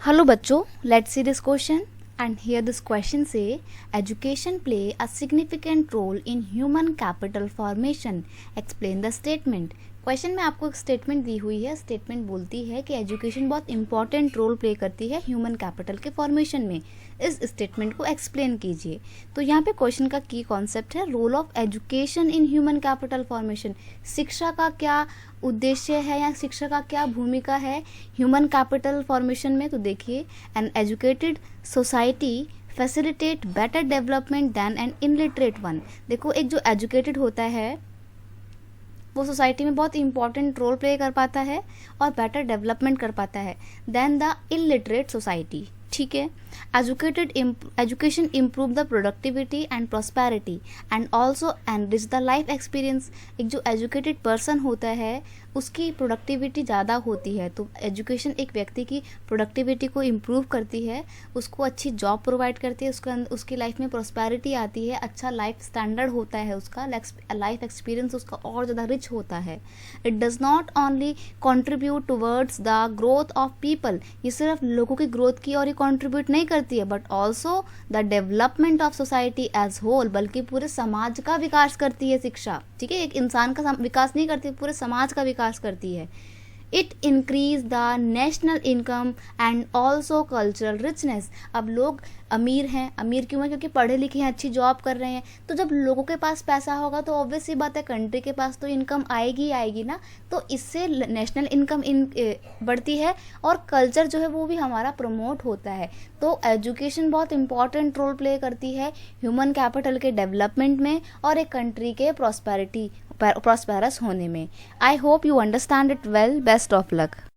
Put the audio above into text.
Hello बच्चों, let's see this question. And here this question say, education play a significant role in human capital formation. Explain the statement. Question में आपको एक statement दी हुई है. Statement बोलती है कि एजुकेशन बहुत इंपॉर्टेंट रोल प्ले करती है ह्यूमन कैपिटल के फॉर्मेशन में. इस स्टेटमेंट को एक्सप्लेन कीजिए. तो यहाँ पे क्वेश्चन का की कॉन्सेप्ट है role of education in human capital formation. शिक्षा का क्या उद्देश्य है या शिक्षा का क्या भूमिका है ह्यूमन कैपिटल फॉर्मेशन में. तो देखिए, an educated society facilitate better development than an illiterate one. देखो, एक जो एजुकेटेड होता है वो सोसाइटी में बहुत इंपॉर्टेंट रोल प्ले कर पाता है और बेटर डेवलपमेंट कर पाता है देन द इलिटरेट सोसाइटी. ठीक है. Education improve the productivity and prosperity and also enrich the life experience. एक जो एजुकेटेड पर्सन होता है उसकी प्रोडक्टिविटी ज़्यादा होती है. तो एजुकेशन एक व्यक्ति की प्रोडक्टिविटी को इम्प्रूव करती है, उसको अच्छी जॉब प्रोवाइड करती है, उसकी लाइफ में प्रॉस्पेरिटी आती है, अच्छा लाइफ स्टैंडर्ड होता है, उसका लाइफ एक्सपीरियंस उसका और ज़्यादा रिच होता है. It does not only contribute towards the growth of people. ये सिर्फ लोगों की ग्रोथ की और ये कॉन्ट्रीब्यूट नहीं करती है, but also the development of society as whole. बल्कि पूरे समाज का विकास करती है शिक्षा. ठीक है, एक इंसान का विकास नहीं करती, पूरे समाज का विकास करती है. It increase the national income and also cultural richness. अब लोग अमीर हैं. अमीर क्यों है? क्योंकि पढ़े लिखे हैं, अच्छी जॉब कर रहे हैं. तो जब लोगों के पास पैसा होगा तो ऑब्वियस सी बात है कंट्री के पास तो इनकम आएगी ही आएगी ना. तो इससे नेशनल इनकम बढ़ती है और कल्चर जो है वो भी हमारा प्रमोट होता है. तो एजुकेशन बहुत इंपॉर्टेंट रोल प्ले करती है ह्यूमन कैपिटल के डेवलपमेंट में और एक कंट्री के प्रॉस्पेरस होने में. I hope you understand it well. Best of luck.